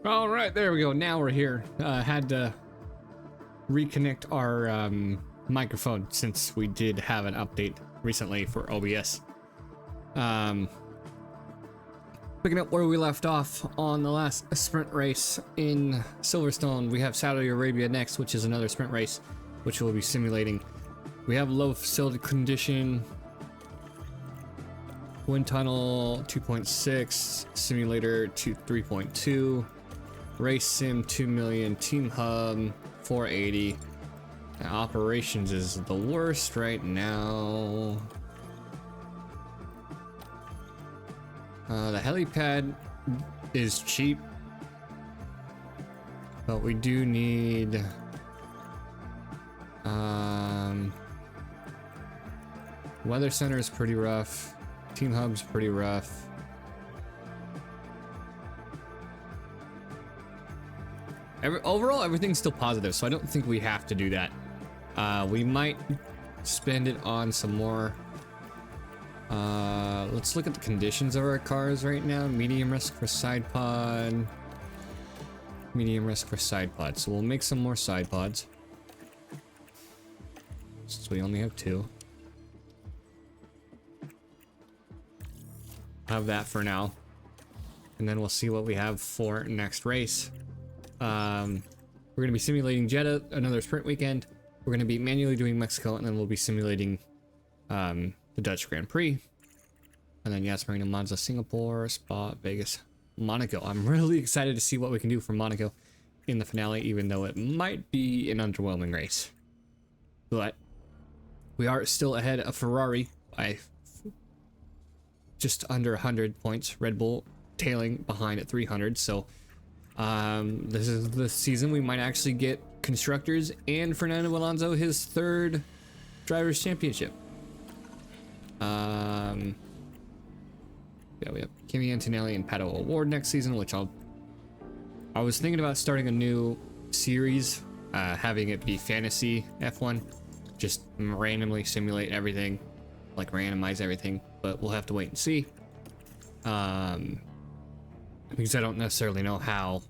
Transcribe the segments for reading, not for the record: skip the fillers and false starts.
All right, there we go. Now we're here. Had to reconnect our microphone since we did have an update recently for OBS. Picking up where we left off on the last sprint race in Silverstone, we have Saudi Arabia next, which is another sprint race, which we'll be simulating. We have low facility condition, wind tunnel 2.6, simulator 3.2, race sim 2 million, team hub 480. Now, operations is the worst right now. The helipad is cheap, but we do need weather center is pretty rough, team hub's pretty rough. Overall everything's still positive, so I don't think we have to do that. We might spend it on some more. Let's look at the conditions of our cars right now. Medium risk for side pod, medium risk for side pod. So we'll make some more side pods since we only have 2. Have that for now, and then we'll see what we have for next race. We're going to be simulating Jeddah, another sprint weekend. We're going to be manually doing Mexico, and then we'll be simulating the Dutch Grand Prix. And then Yas Marina, Monza, Singapore, Spa, Vegas, Monaco. I'm really excited to see what we can do for Monaco in the finale, even though it might be an underwhelming race. But we are still ahead of Ferrari by just under 100 points. Red Bull tailing behind at 300. So this is the season we might actually get constructors and Fernando Alonso his 3rd drivers championship. Yeah, we have Kimi Antonelli and Pato Award next season, which I was thinking about starting a new series, having it be fantasy F1, just randomly simulate everything, like randomize everything, but we'll have to wait and see. Because I don't necessarily know how,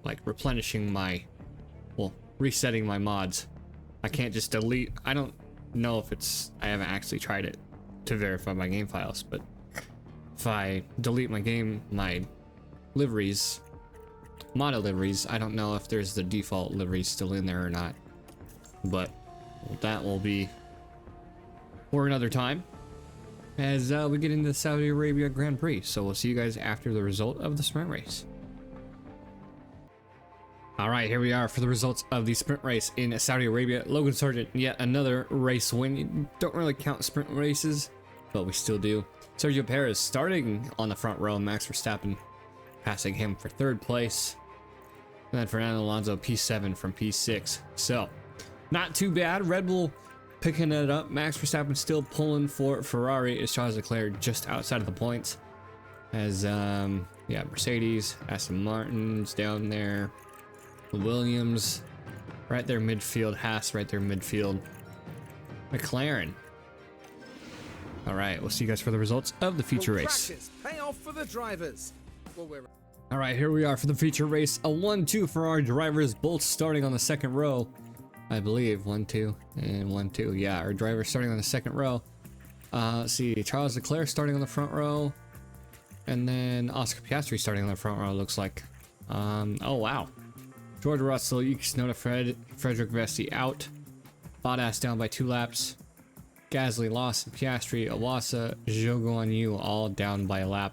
like replenishing my, well, resetting my mods. I can't just delete. I don't know if I haven't actually tried it to verify my game files, but if I delete my liveries, mono liveries, I don't know if there's the default liveries still in there or not, but that will be for another time as we get into the Saudi Arabia Grand Prix. So we'll see you guys after the result of the sprint race. All right, here we are for the results of the sprint race in Saudi Arabia. Logan Sargent, yet another race win. You don't really count sprint races, but we still do. Sergio Perez starting on the front row. Max Verstappen passing him for 3rd place. And then Fernando Alonso P7 from P6. So, not too bad. Red Bull picking it up. Max Verstappen still pulling for Ferrari as Charles Leclerc just outside of the points. As, yeah, Mercedes, Aston Martin's down there. Williams right there midfield, Haas right there midfield, McLaren. All right, we'll see you guys for the results of the feature race. Pay off for the drivers. All right, here we are for the feature race. A 1-2 for our drivers, both starting on the 2nd row, I believe. 1-2 and 1-2. Yeah, our drivers starting on the 2nd row. Let's see, Charles Leclerc starting on the front row, and then Oscar Piastri starting on the front row. Looks like. Oh wow. George Russell, Yuki Tsunoda, Frederick Vesti out. Bottas down by 2 laps. Gasly, Lawson, Piastri, Iwasa, Zhou Guanyu all down by a lap.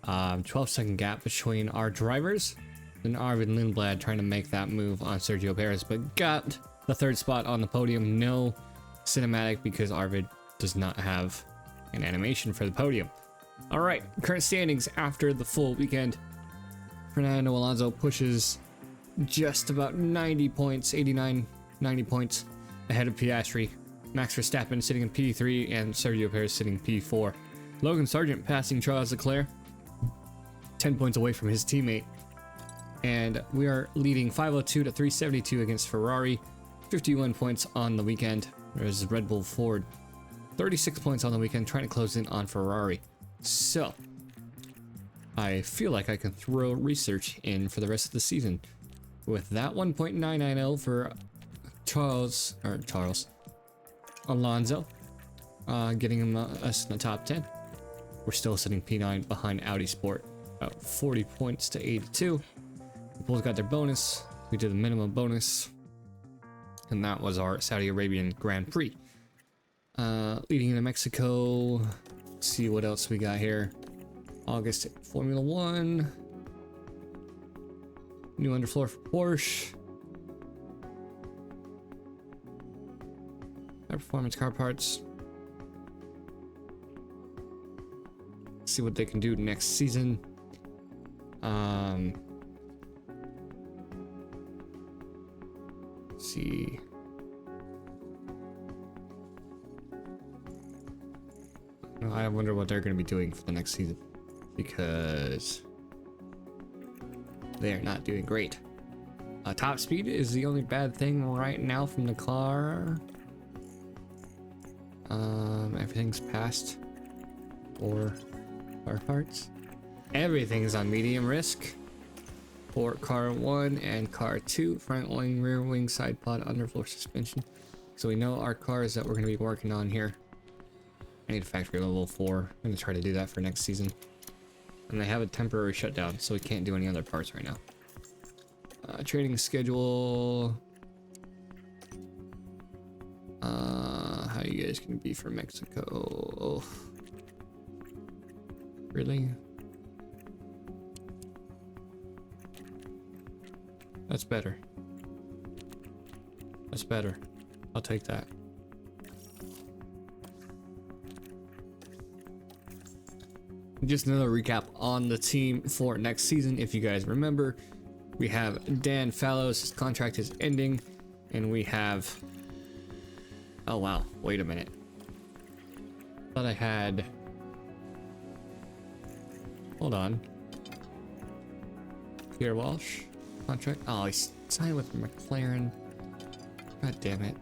12-second gap between our drivers. Then Arvid Lindblad trying to make that move on Sergio Perez, but got the 3rd spot on the podium. No cinematic because Arvid does not have an animation for the podium. All right, current standings after the full weekend. Fernando Alonso pushes just about 90 points, 89, 90 points ahead of Piastri. Max Verstappen sitting in P3 and Sergio Perez sitting P4. Logan Sargent passing Charles Leclerc, 10 points away from his teammate. And we are leading 502 to 372 against Ferrari, 51 points on the weekend. There's Red Bull Ford, 36 points on the weekend, trying to close in on Ferrari. So, I feel like I can throw research in for the rest of the season. With that 1.990 for Alonso, getting him us in the top 10. We're still sitting P9 behind Audi Sport, about 40 points to 82. We both got their bonus. We did the minimum bonus, and that was our Saudi Arabian Grand Prix. Leading into Mexico. Let's see what else we got here. August Formula One. New underfloor for Porsche. High performance car parts. See what they can do next season. Let's see. I wonder what they're going to be doing for the next season, because they are not doing great. Top speed is the only bad thing right now from the car. Everything's passed for car parts. Everything's on medium risk for car 1 and car 2. Front wing, rear wing, side pod, underfloor suspension. So we know our cars that we're going to be working on here. I need a factory level 4. I'm going to try to do that for next season. And they have a temporary shutdown, so we can't do any other parts right now. Training schedule. How you guys gonna be for Mexico? Oh. Really? That's better. That's better. I'll take that. Just another recap on the team for next season. If you guys remember, we have Dan Fallows, his contract is ending, and we have, oh wow, wait a minute. Thought I had, hold on. Pierre Walsh, contract, oh, he's signed with McLaren. God damn it.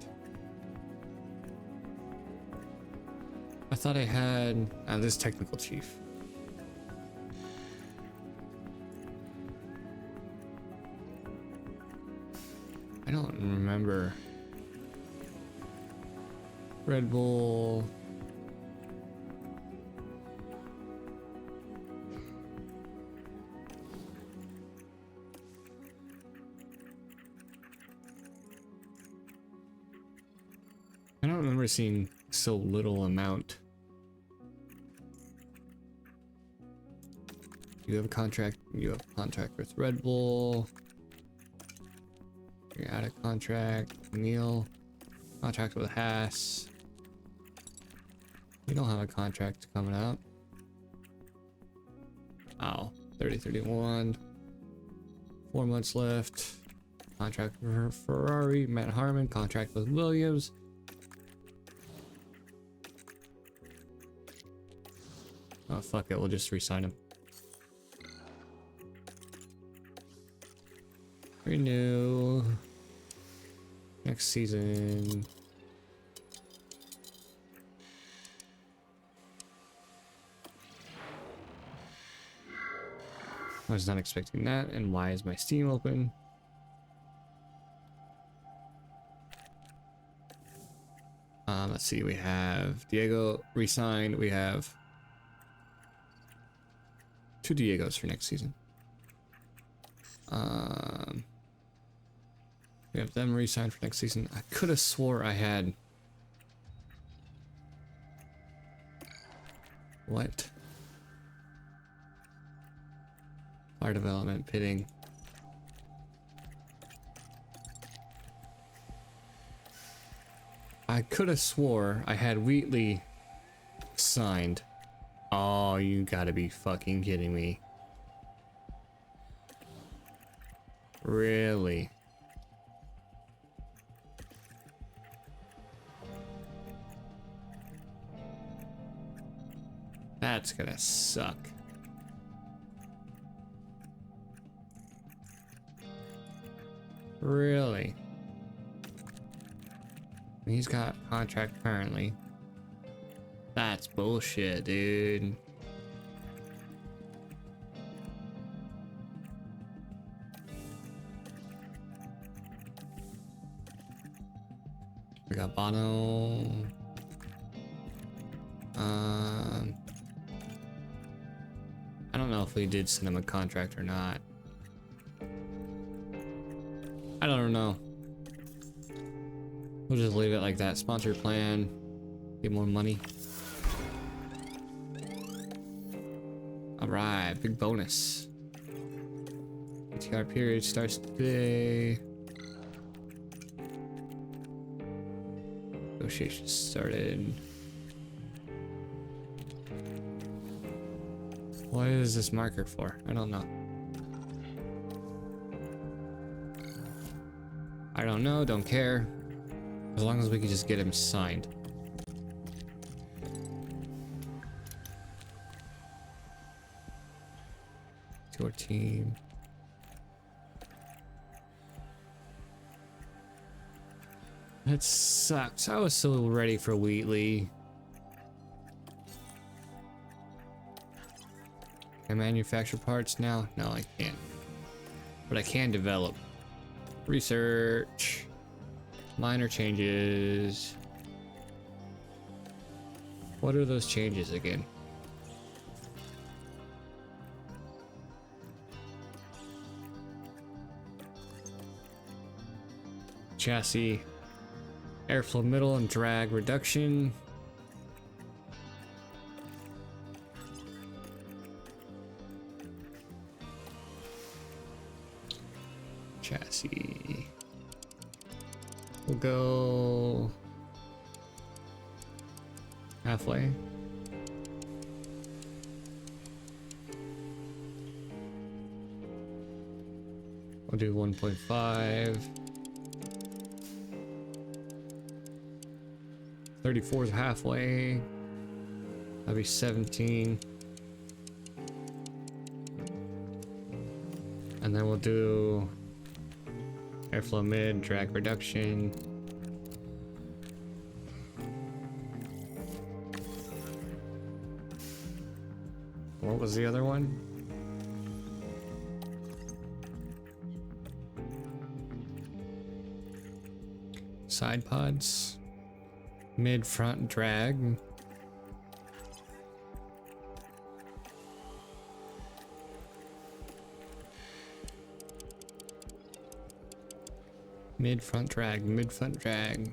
I thought I had, this technical chief. I don't remember. Red Bull. I don't remember seeing so little amount. You have a contract. You have a contract with Red Bull. You're out of contract. Neil. Contract with Haas. We don't have a contract coming up. Oh, 30-31. 4 months left. Contract for Ferrari. Matt Harmon. Contract with Williams. Oh, fuck it. We'll just re-sign him. Renew. Next season. I was not expecting that. And why is my Steam open? Let's see. We have Diego re-signed. We have 2 Diegos for next season. We have them re-signed for next season. I could have swore I had... What? Fire development, pitting. I could have swore I had Wheatley signed. Oh, you gotta be fucking kidding me. Really? That's gonna suck. Really? He's got a contract currently. That's bullshit, dude. Bono. I don't know if we did send him a contract or not. I don't know. We'll just leave it like that. Sponsor plan. Get more money. Alright, big bonus. ATR period starts today. Negotiations started. What is this marker for? I don't know. I don't know, don't care. As long as we can just get him signed. To our team. That sucks. I was so ready for Wheatley. Can I manufacture parts now? No, I can't. But I can develop. Research. Minor changes. What are those changes again? Chassis. Airflow middle and drag reduction. Chassis. We'll go halfway. We'll do 1.5. 34 is halfway. That'll be 17. And then we'll do airflow mid, drag reduction. What was the other one? Side pods. Mid front drag. Mid front drag, mid front drag.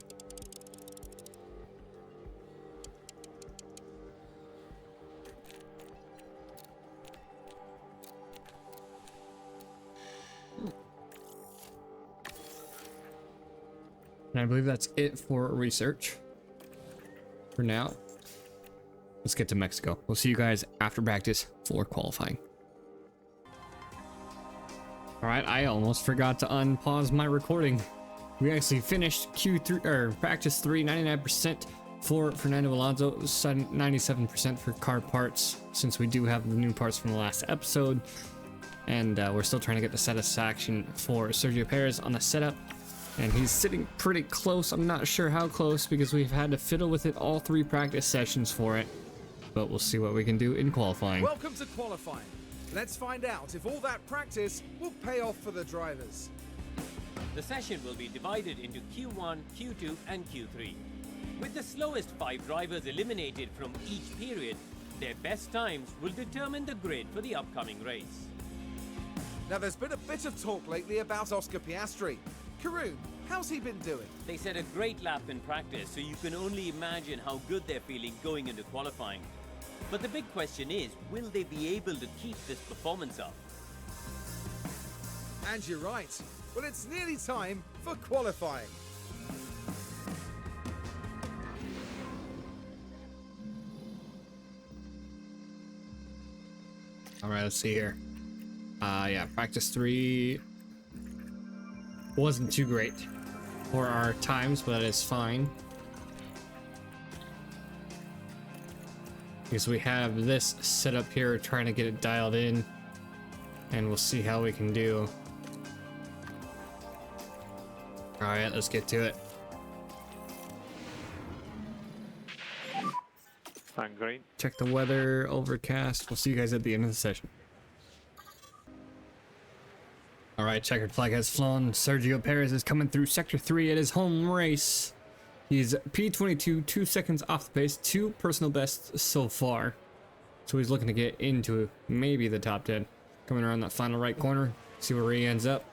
And I believe that's it for research. For now, let's get to Mexico. We'll see you guys after practice for qualifying. All right, I almost forgot to unpause my recording. We actually finished Q3 or practice 3, 99% for Fernando Alonso, 97% for car parts, since we do have the new parts from the last episode. And we're still trying to get the satisfaction for Sergio Perez on the setup. And he's sitting pretty close. I'm not sure how close because we've had to fiddle with it all 3 practice sessions for it. But we'll see what we can do in qualifying. Welcome to qualifying. Let's find out if all that practice will pay off for the drivers. The session will be divided into Q1, Q2 and Q3. With the slowest 5 drivers eliminated from each period, their best times will determine the grid for the upcoming race. Now there's been a bit of talk lately about Oscar Piastri. Karun, how's he been doing? They set a great lap in practice, so you can only imagine how good they're feeling going into qualifying. But the big question is, will they be able to keep this performance up? And you're right. Well, it's nearly time for qualifying. All right, let's see here. Yeah, practice 3 wasn't too great for our times, but it's fine. Because we have this set up here, trying to get it dialed in, and we'll see how we can do. All right, let's get to it. I'm great. Check the weather, overcast. We'll see you guys at the end of the session. All right, checkered flag has flown. Sergio Perez is coming through sector 3 at his home race. He's P22, 2 seconds off the pace, 2 personal bests so far. So he's looking to get into maybe the top 10. Coming around that final right corner, see where he ends up.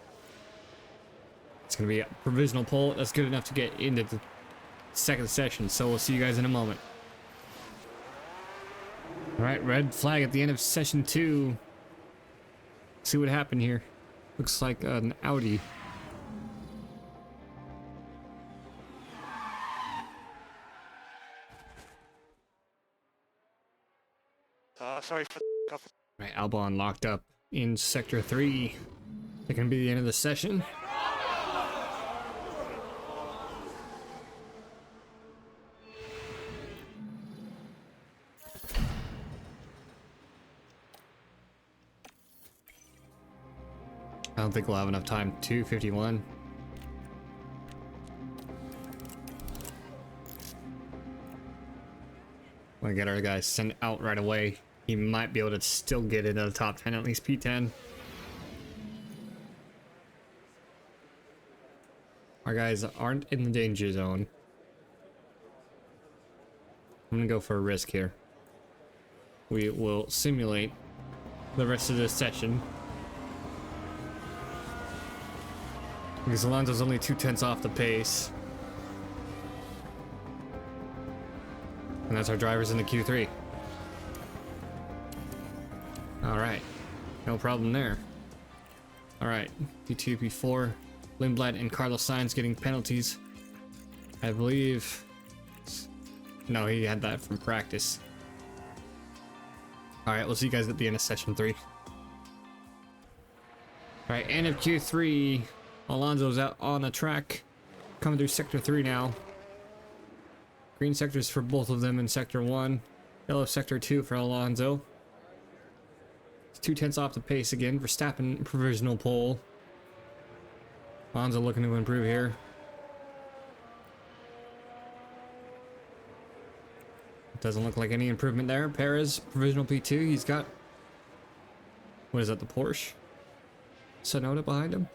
It's going to be a provisional pole. That's good enough to get into the second session. So we'll see you guys in a moment. All right, red flag at the end of session 2. See what happened here. Looks like an Audi. Sorry for the coffee. Right, Albon locked up in sector 3. That can be the end of the session. I don't think we'll have enough time. 251. We'll get our guys sent out right away. He might be able to still get into the top 10, at least P10. Our guys aren't in the danger zone. I'm gonna go for a risk here. We will simulate the rest of this session. Because Alonso's only 2/10 off the pace. And that's our drivers in the Q3. Alright. No problem there. Alright. P2, P4. Lindblad and Carlos Sainz getting penalties. I believe... No, he had that from practice. Alright, we'll see you guys at the end of session 3. Alright, end of Q3. Alonso's out on the track. Coming through sector 3 now. Green sectors for both of them in sector 1. Yellow sector 2 for Alonso. It's 2/10 off the pace again. Verstappen provisional pole. Alonso looking to improve here. Doesn't look like any improvement there. Perez provisional P2. He's got... What is that, the Porsche? Sonoda behind him?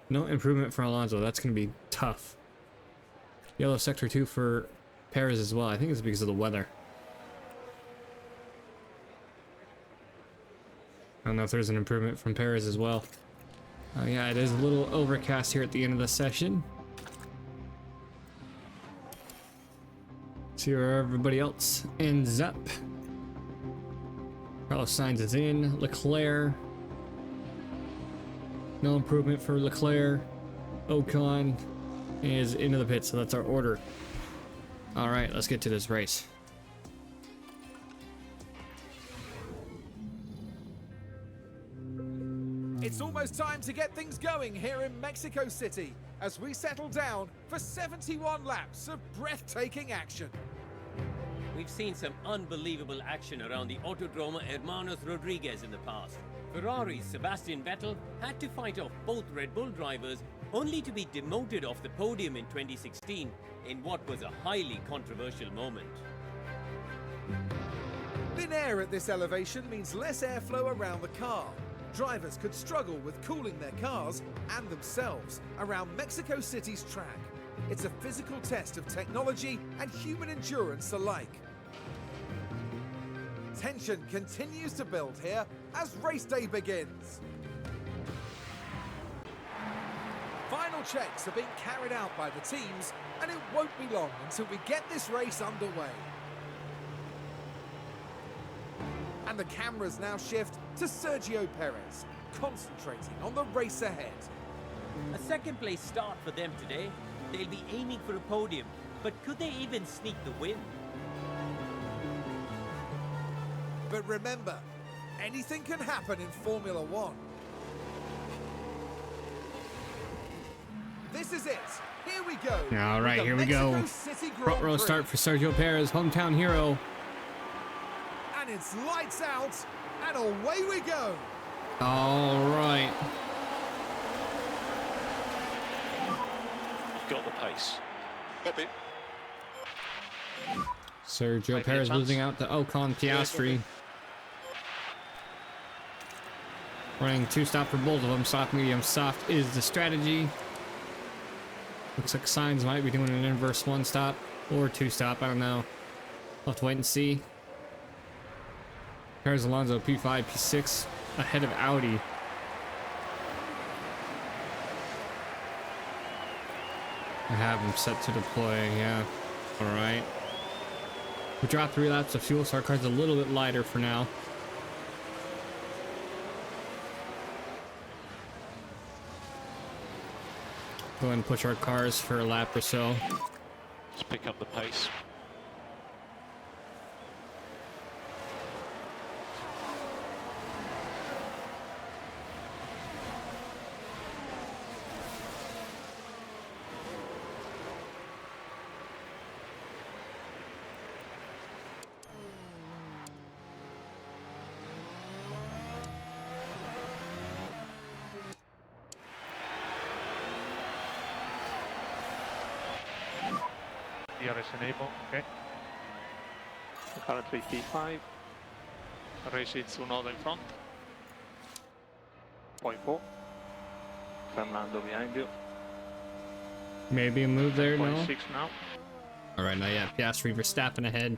No improvement for Alonso. That's going to be tough. Yellow sector 2 for Perez as well. I think it's because of the weather. I don't know if there's an improvement from Perez as well. Yeah, it is a little overcast here at the end of the session. See where everybody else ends up. Carlos Sainz is in. Leclerc. No improvement for Leclerc. Ocon is into the pit, so that's our order. Alright, let's get to this race. It's almost time to get things going here in Mexico City as we settle down for 71 laps of breathtaking action. We've seen some unbelievable action around the Autodromo Hermanos Rodriguez in the past. Ferrari's Sebastian Vettel had to fight off both Red Bull drivers only to be demoted off the podium in 2016 in what was a highly controversial moment. Thin air at this elevation means less airflow around the car. Drivers could struggle with cooling their cars and themselves around Mexico City's track. It's a physical test of technology and human endurance alike. Tension continues to build here as race day begins. Final checks are being carried out by the teams, and it won't be long until we get this race underway. And the cameras now shift to Sergio Perez, concentrating on the race ahead. A second place start for them today. They'll be aiming for a podium, but could they even sneak the win? But remember, anything can happen in Formula One. This is it. Here we go. All right, here we go. Front row start for Sergio Perez, hometown hero. And it's lights out, and away we go. All right. Got the pace. Copy. Sergio Perez losing out to Ocon Piastri. Running 2-stop for both of them. Soft, medium, soft is the strategy. Looks like Signs might be doing an inverse one stop or two stop. I don't know. We'll have to wait and see. There's Alonso P5, P6 ahead of Audi. I have him set to deploy, yeah. Alright. We dropped 3 laps of fuel, so our car's a little bit lighter for now. Go ahead and push our cars for a lap or so. Let's pick up the pace. DRS enable, okay. Currently P5. Race it's Unoda in front. 0.4. Fernando behind you. Maybe a move there, no? 0.6 now. Alright, not yet. Piastri Verstappen ahead.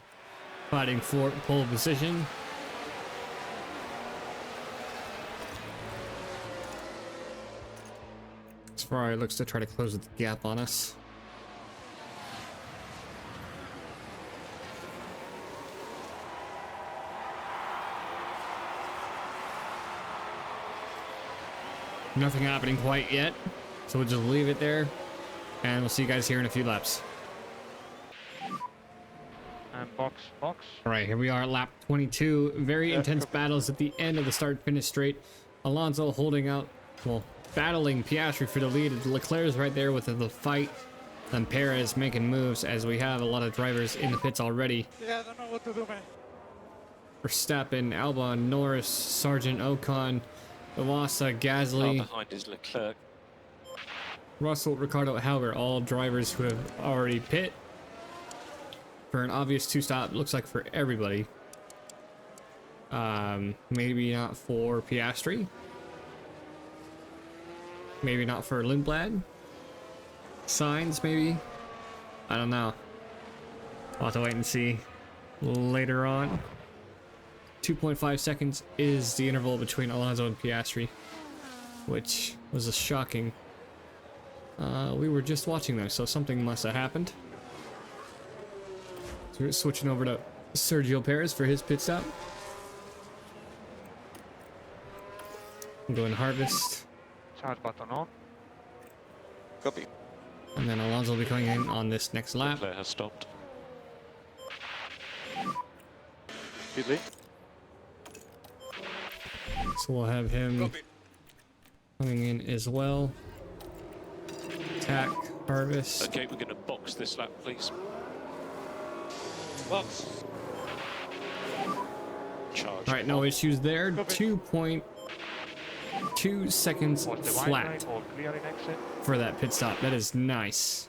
Fighting for pole position. Ferrari looks to try to close the gap on us. Nothing happening quite yet, so we'll just leave it there, and we'll see you guys here in a few laps. And box. All right, here we are at lap 22. Very intense battles at the end of the start-finish straight. Alonso holding out, well, battling Piastri for the lead. Leclerc's right there with the fight, and Perez making moves as we have a lot of drivers in the pits already. Yeah, I don't know what to do, man. Verstappen, Albon, Norris, Sargent, Ocon, Iwasa, Gasly, Behind is Leclerc. Russell, Ricardo, Halber, all drivers who have already pit for an obvious two-stop. Looks like for everybody. Maybe not for Piastri. Maybe not for Lindblad. Signs, maybe. I don't know. We'll have to wait and see later on. 2.5 seconds is the interval between Alonso and Piastri, which was a shocking. We were just watching them, so something must have happened. So we're switching over to Sergio Perez for his pit stop. I'm going harvest. Charge button on. Copy. And then Alonso will be coming in on this next lap. Leclerc has stopped. Ridley. So we'll have him Copy. coming in as well. Attack, harvest. Okay, we're going to box this lap, please. Box. Charge. All right, no issues there. 2.2 seconds Was the white flat line or clear in exit? for that pit stop. That is nice.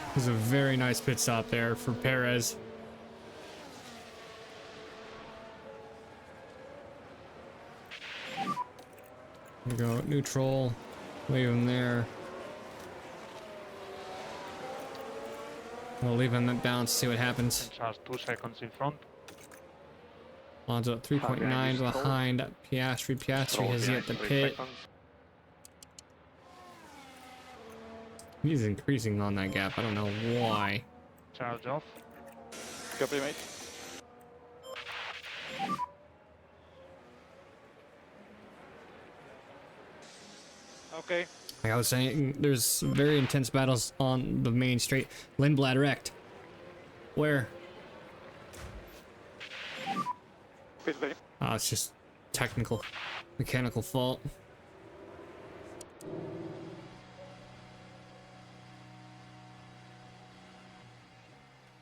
It was a very nice pit stop there for Perez. Here we go, neutral. Leave him there. We'll leave him at balance, see what happens. Charge 2 seconds in front. Alonso at 3.9 behind Piastri. Piastri has yet to pit. He's increasing on that gap. I don't know why. Charge off. Copy, mate. Okay. Like I was saying, there's very intense battles on the main straight. Lindblad wrecked. Where? Ridley. Oh, it's just technical, mechanical fault.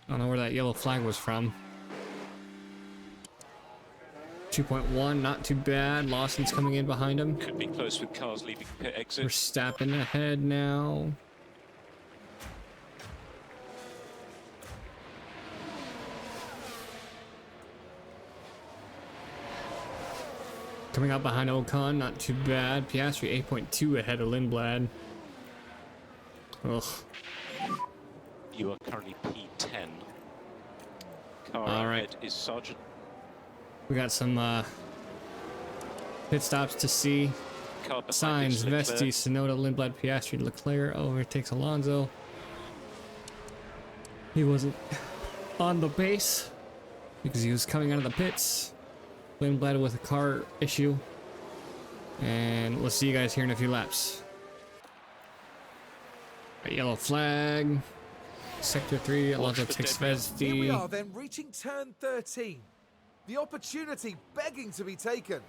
I don't know where that yellow flag was from. 2.1, not too bad. Lawson's coming in behind him. Could be close with cars leaving pit exit. Verstappen ahead now. Coming up behind Ocon, not too bad. Piastri 8.2 ahead of Lindblad. Ugh. You are currently P10. Car All right. ahead is Sergeant. We got some pit stops to see. Car behind Signs, is Leclerc. Vesti, Sonoda, Lindblad, Piastri, Leclerc overtakes Alonso. He wasn't on the pace because he was coming out of the pits. Lindblad with a car issue. And we'll see you guys here in a few laps. A yellow flag. Sector 3, Alonso takes Here we Vesti. are then reaching turn 13. The opportunity begging to be taken.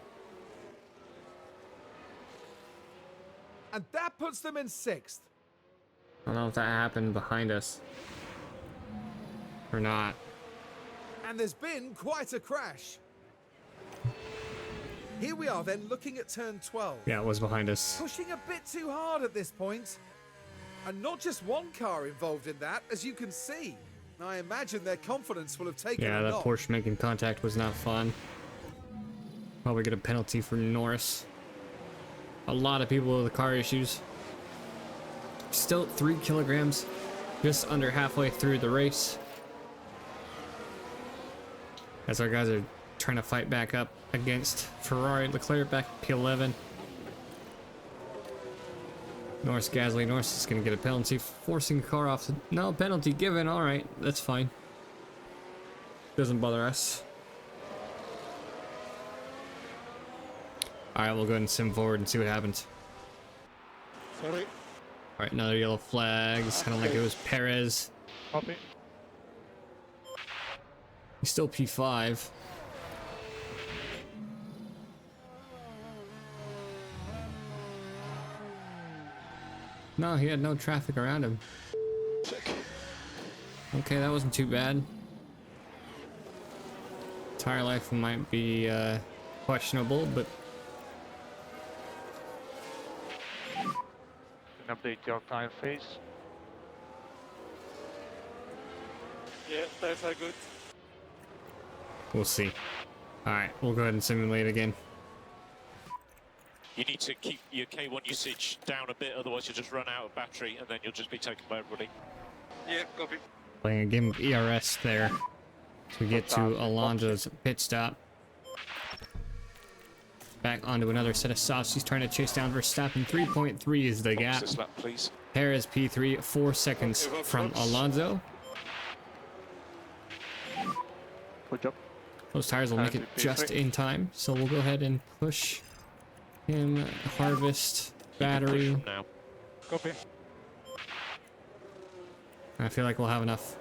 And that puts them in 6th. I don't know if that happened behind us or not. And there's been quite a crash. Here we are then looking at turn 12. Yeah, it was behind us. Pushing a bit too hard at this point. And not just one car involved in that, as you can see. I imagine their confidence will have taken Yeah, a that knock. Porsche making contact was not fun. Probably get a penalty for Norris. A lot of people with the car issues. Still 3 kilograms, just under halfway through the race. As our guys are trying to fight back up against Ferrari. Leclerc back at P11. Norris, Gasly. Norris is going to get a penalty, forcing the car off. No, penalty given. All right, that's fine. Doesn't bother us. All right, we'll go ahead and sim forward and see what happens. Sorry. All right, another yellow flag. It's kind of like it was Perez. Copy. He's still P5. No, he had no traffic around him. Check. Okay, that wasn't too bad. Tire life might be questionable, but Can update your tire phase. Yeah, tires are good. we'll see. Alright, we'll go ahead and simulate again. You need to keep your K1 usage down a bit, otherwise you'll just run out of battery and then you'll just be taken by everybody. Yeah, copy. Playing a game of ERS there to get to Alonso's pit stop. Back onto another set of softs. He's trying to chase down Verstappen. 3.3 is the Box gap. this lap, please. Perez P3, 4 seconds Okay, from box. Alonso. Good job. Those tires will make it just in time, so we'll go ahead and push him. Harvest Push battery. from now. Copy. I feel like we'll have enough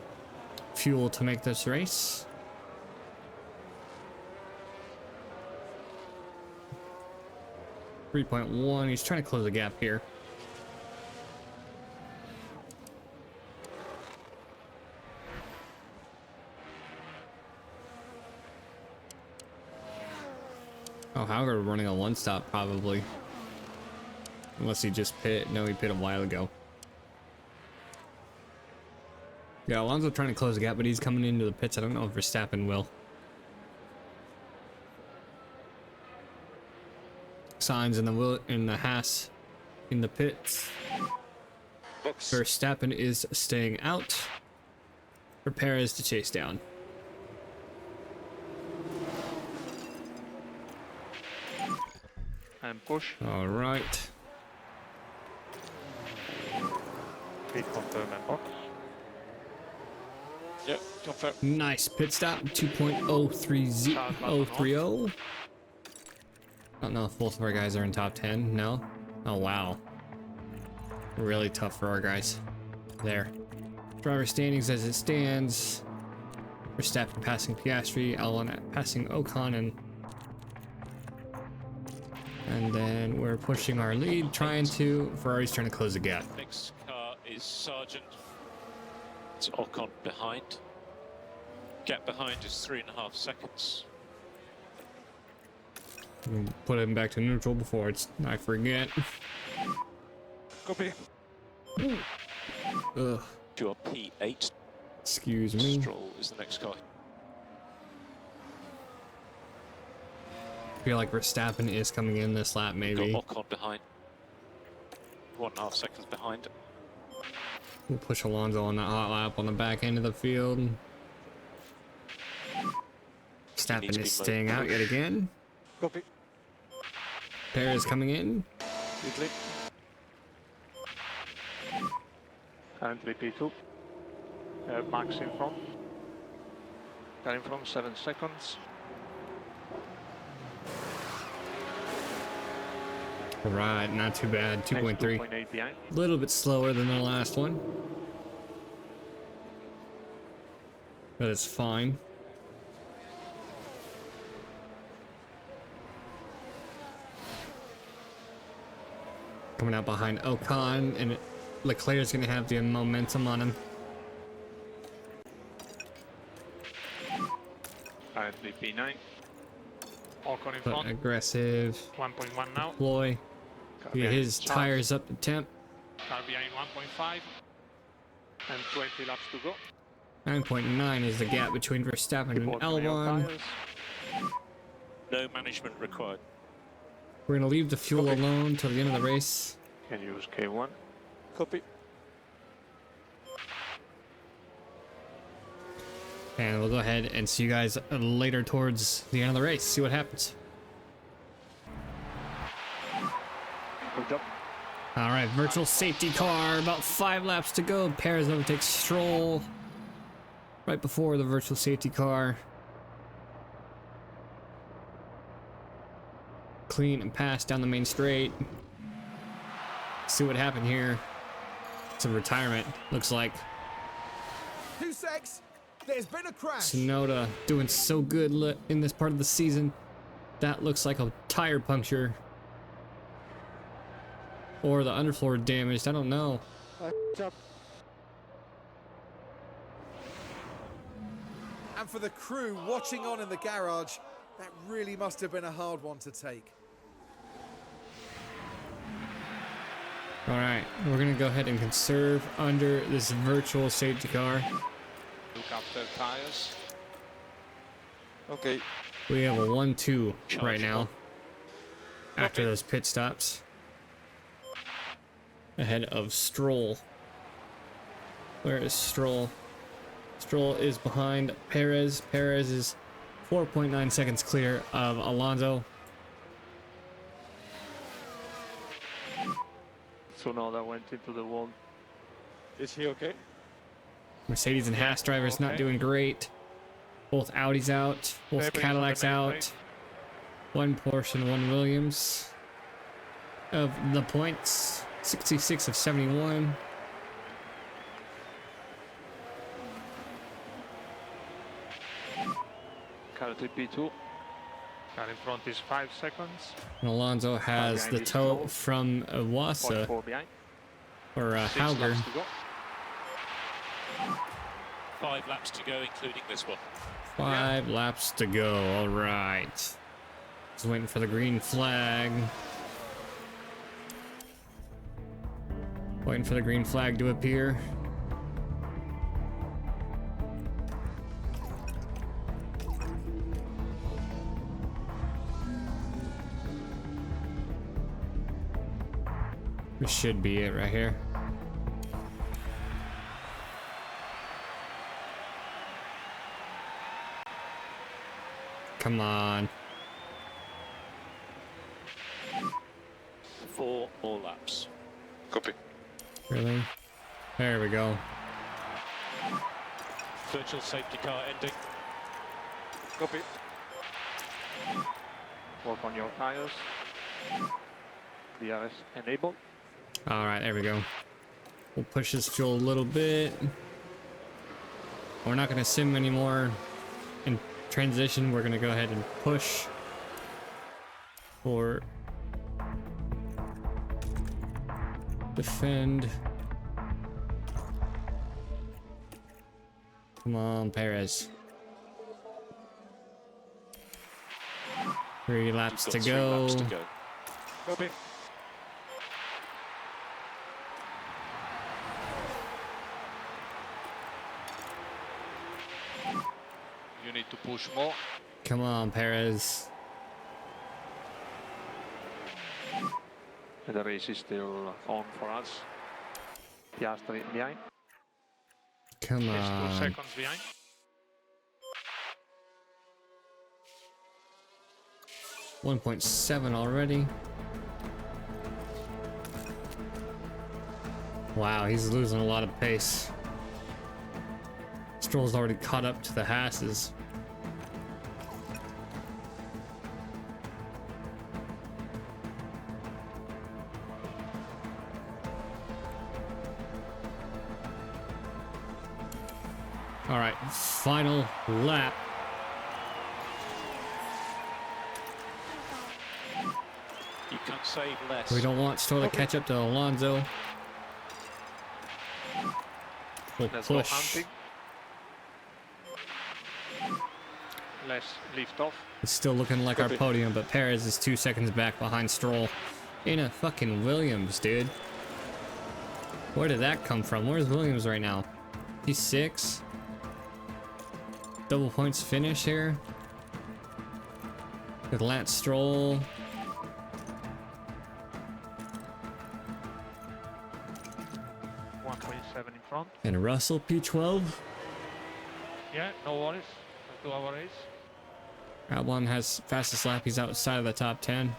fuel to make this race. .1. He's trying to close the gap here. Oh, Hauger running a one stop probably. Unless he just pit. No, he pit a while ago. Yeah, Alonso trying to close the gap, but he's coming into the pits. I don't know if Verstappen will. Signs in the Haas in the pits. Box. Verstappen is staying out for Perez to chase down. And push. All right. Speed confirm and box. Yeah, confirm. Nice pit stop. 2.030. I don't know if both of our guys are in top 10. No? Oh, wow. Really tough for our guys. There. Driver standings as it stands. Verstappen passing Piastri, Albon passing Ocon, and then we're pushing our lead, Ferrari's trying to close the gap. Next car is Sargent. It's Ocon behind. Gap behind is 3.5 seconds. Put him back to neutral before I forget. Copy. Ugh. You are P8. Excuse me. Stroll is the next car. feel like Verstappen is coming in this lap, maybe. Got Ocon behind. 1.5 seconds behind. We'll push Alonso on that hot lap on the back end of the field. Verstappen is staying out yet again. Copy. Perez coming in. Italy. Currently P2. Max in front. Coming from 7 seconds. Right, not too bad. 2.3. 2.8 behind. A little bit slower than the last one. But it's fine. Coming out behind Ocon, and Leclerc's going to have the momentum on him. Currently P9. Ocon in But front. aggressive. 1.1 now. Ploy. Car Get behind his Charles. tires up to temp. Car behind 1.5. And 20 laps to go. 9.9 is the gap between Verstappen Keep and working on your Albon. tires. No management required. We're going to leave the fuel Copy. alone till the end of the race. Can use K1. Copy. And we'll go ahead and see you guys later towards the end of the race. See what happens. Good job. All right, virtual safety car. About 5 laps to go. Perez overtakes Stroll right before the virtual safety car. Clean and pass down the main straight. See what happened here. It's a retirement, looks like. 2 secs. There's been a crash. Tsunoda doing so good in this part of the season. That looks like a tire puncture. Or the underfloor damaged, I don't know. And for the crew watching on in the garage, that really must have been a hard one to take. All right, we're gonna go ahead and conserve under this virtual safety car. Look after tires. Okay. We have a 1-2 right Charge. now. After Okay. those pit stops. Ahead of Stroll. Where is Stroll? Stroll is behind Perez. Perez is 4.9 seconds clear of Alonso. Tsunoda went into the wall. Is he okay? Mercedes and Haas drivers not okay. doing great. Both Audis out. Both Everybody's Cadillacs on the main out. plate. One Porsche and one Williams. Of the points, 66 of 71. Currently P2. Car in front is 5 seconds. And Alonso has behind the is toe Stroll. from Wasa 0.4 behind. or 6 Hauger. laps to go. 5 laps to go, including this one. 5 laps to go. All right. Just waiting for the green flag. Waiting for the green flag to appear. This should be it right here. Come on. 4 more laps. Copy. Really? There we go. Virtual safety car ending. Copy. Work on your tires. DRS enabled. All right, there we go. We'll push this fuel a little bit. We're not going to sim anymore. In transition, we're going to go ahead and push for defend. Come on, Perez. 3 laps Got to 3 go. laps to go. Copy. You need to push more. Come on, Perez. And the race is still on for us. Piastri behind. Come He's 2 on. seconds behind. $1.7 already. Wow, he's losing a lot of pace. Stroll's already caught up to the Hasses. All right, final lap. You can save less. We don't want Stroll to catch up to Alonso. We'll Let's go push. hunting. Let's lift off. It's still looking like our podium, but Perez is 2 seconds back behind Stroll. In a fucking Williams, dude. Where did that come from? Where's Williams right now? He's 6. Double points finish here. With Lance Stroll. .7 in front. And Russell P12. Yeah, no worries. Let's do our race. Albon has fastest lap. He's outside of the top 10.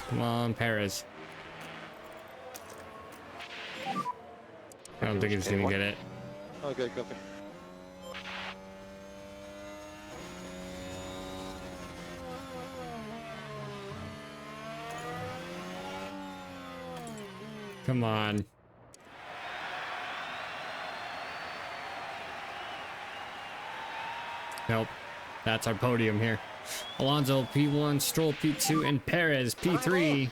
Come on, Perez. I don't think he's gonna get it. Okay, copy. Come on. Nope. That's our podium here. Alonso P1, Stroll P2, and Perez P3.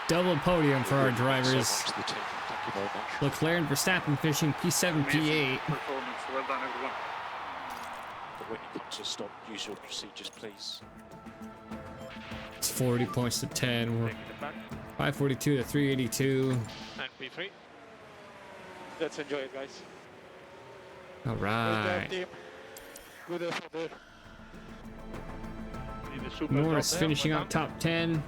Double podium for our drivers. So much to the team. Thank you very much. Leclerc and Verstappen finishing P7, P8. Performance. Well done, everyone. But when you come to stop, use your procedures, please. It's 40 points to 10. We're Taking it back. 542 to 382. And P3. Let's enjoy it, guys. All Good right. job, team. Good effort there. Need a super Norris job there. finishing Well out done. top 10.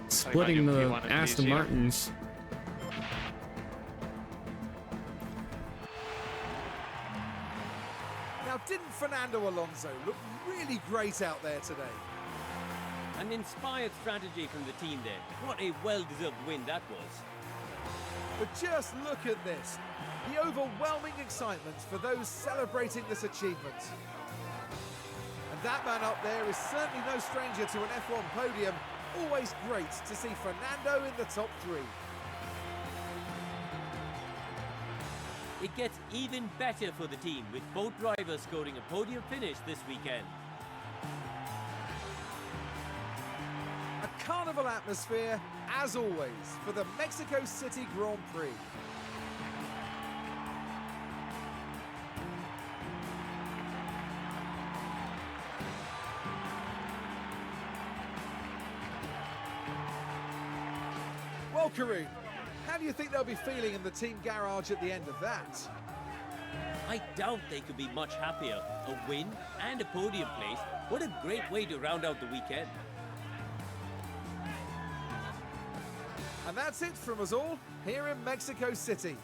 Splitting the P1 and Aston P0. Martins. Now, didn't Fernando Alonso look really great out there today? An inspired strategy from the team there. What a well-deserved win that was. But just look at this. The overwhelming excitement for those celebrating this achievement. And that man up there is certainly no stranger to an F1 podium. Always great to see Fernando in the top 3. It gets even better for the team, with both drivers scoring a podium finish this weekend. A carnival atmosphere, as always, for the Mexico City Grand Prix. Well, Karoon, how do you think they'll be feeling in the team garage at the end of that? I doubt they could be much happier. A win and a podium place. What a great way to round out the weekend. And that's it from us all here in Mexico City.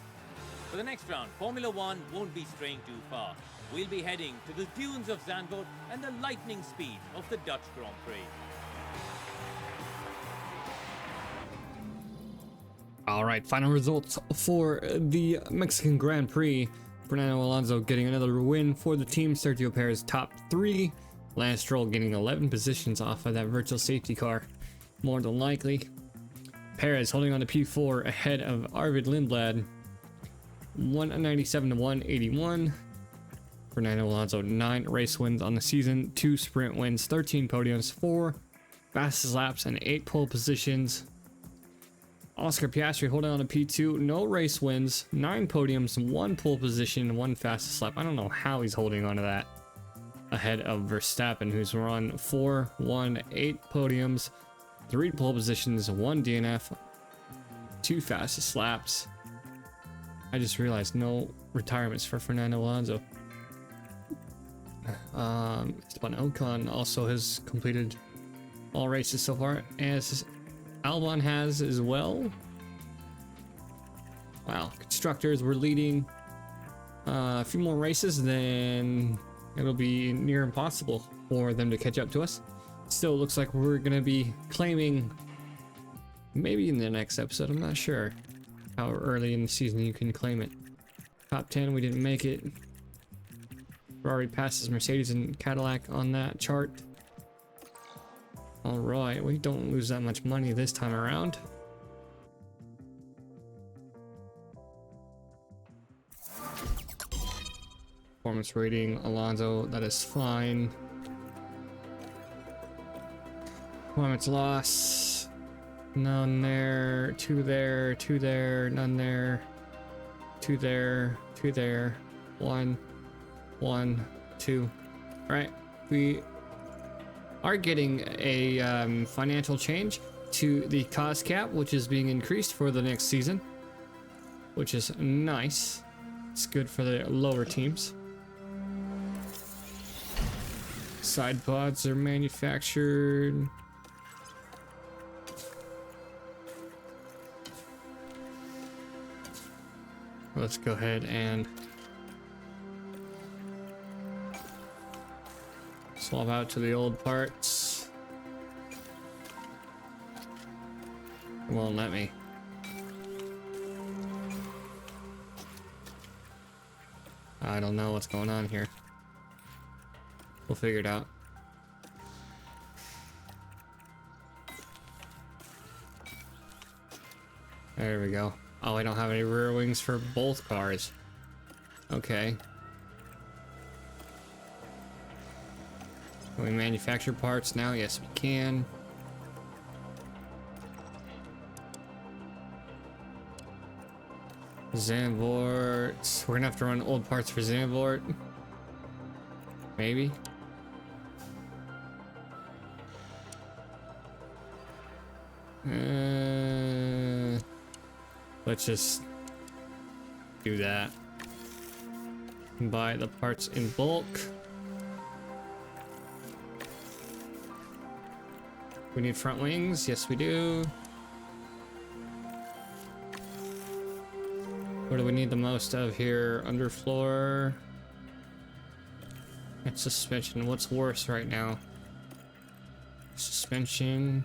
For the next round, Formula One won't be straying too far. We'll be heading to the dunes of Zandvoort and the lightning speed of the Dutch Grand Prix. All right, final results for the Mexican Grand Prix. Fernando Alonso getting another win for the team. Sergio Perez top 3. Lance Stroll getting 11 positions off of that virtual safety car. More than likely. Perez holding on to P4 ahead of Arvid Lindblad. 197 to 181. Fernando Alonso 9 race wins on the season, 2 sprint wins, 13 podiums, 4 fastest laps, and 8 pole positions. Oscar Piastri holding on to P2, no race wins, 9 podiums, 1 pole position, 1 fastest lap. I don't know how he's holding on to that. Ahead of Verstappen, who's run 4, 1, 8 podiums, 3 pole positions, 1 DNF, 2 fastest laps. I just realized no retirements for Fernando Alonso. Esteban Ocon also has completed all races so far, as Albon has as well. Wow, constructors were leading a few more races, then it'll be near impossible for them to catch up to us. Still looks like we're gonna be claiming, maybe in the next episode, I'm not sure how early in the season you can claim it. Top 10, we didn't make it. Ferrari passes Mercedes and Cadillac on that chart. All right, we don't lose that much money this time around. Performance rating, Alonso, that is fine. Performance loss, none there, 2 there, 2 there, none there, 2 there, 2 there, 1, 1, 2. All right, we are getting a financial change to the cost cap, which is being increased for the next season, which is nice. It's good for the lower teams. Side pods are manufactured. Let's go ahead and swap out to the old parts. It won't let me. I don't know what's going on here. We'll figure it out. There we go. Oh, I don't have any rear wings for both cars. Okay. Can we manufacture parts now? Yes, we can. Zandvoort. We're gonna have to run old parts for Zandvoort. Maybe. Let's just do that. Buy the parts in bulk. We need front wings. Yes, we do. What do we need the most of here? Underfloor. And suspension. What's worse right now? Suspension.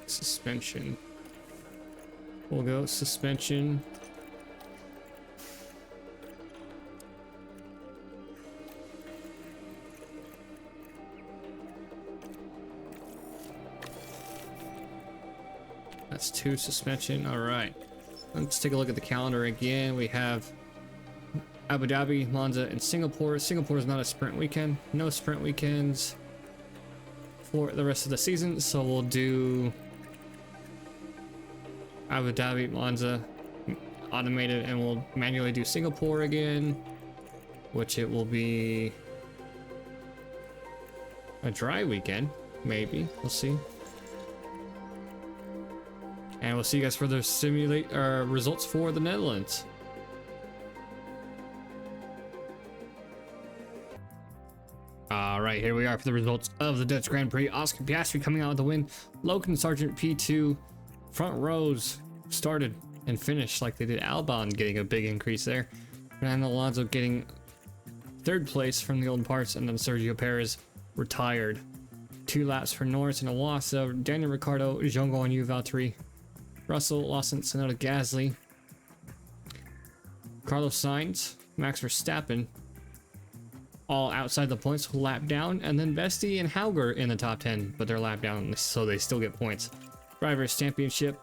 Suspension. We'll go suspension. That's 2 suspension. All right. Let's take a look at the calendar again. We have Abu Dhabi, Monza, and Singapore. Singapore is not a sprint weekend. No sprint weekends for the rest of the season. So we'll do Abu Dhabi, Monza, automated, and we'll manually do Singapore again, which it will be a dry weekend, maybe. We'll see. And we'll see you guys for the simulate results for the Netherlands. All right, here we are for the results of the Dutch Grand Prix. Oscar Piastri coming out with the win. Logan Sargent P2. Front rows started and finished like they did. Albon getting a big increase there. Fernando Alonso getting 3rd place from the old parts, and then Sergio Perez retired. 2 laps for Norris and Iwasa. Daniel Ricciardo, Zhou Guanyu, Valtteri, Russell, Lawson, Tsunoda, Gasly, Carlos Sainz, Max Verstappen, all outside the points, lap down, and then Vesti and Hauger in the top 10, but they're lap down, so they still get points. Drivers' Championship,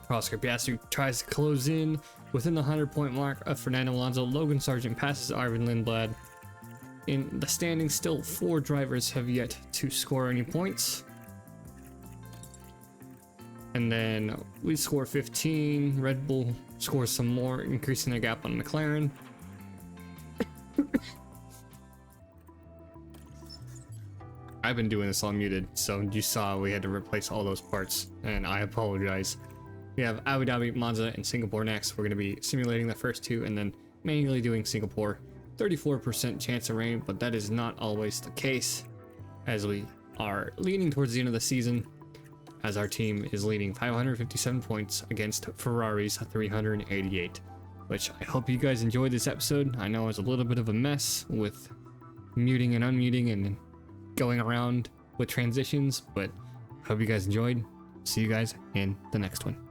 Oscar Piastri tries to close in within the 100-point mark of Fernando Alonso. Logan Sargent passes Arvin Lindblad. In the standings, still 4 drivers have yet to score any points. And then we score 15. Red Bull scores some more, increasing their gap on McLaren. I've been doing this all muted, so you saw we had to replace all those parts, and I apologize. We have Abu Dhabi, Monza, and Singapore next. We're going to be simulating the first 2 and then manually doing Singapore. 34% chance of rain, but that is not always the case, as we are leaning towards the end of the season, as our team is leading 557 points against Ferrari's 388, which I hope you guys enjoyed this episode. I know it's a little bit of a mess with muting and unmuting and going around with transitions, but hope you guys enjoyed. See you guys in the next one.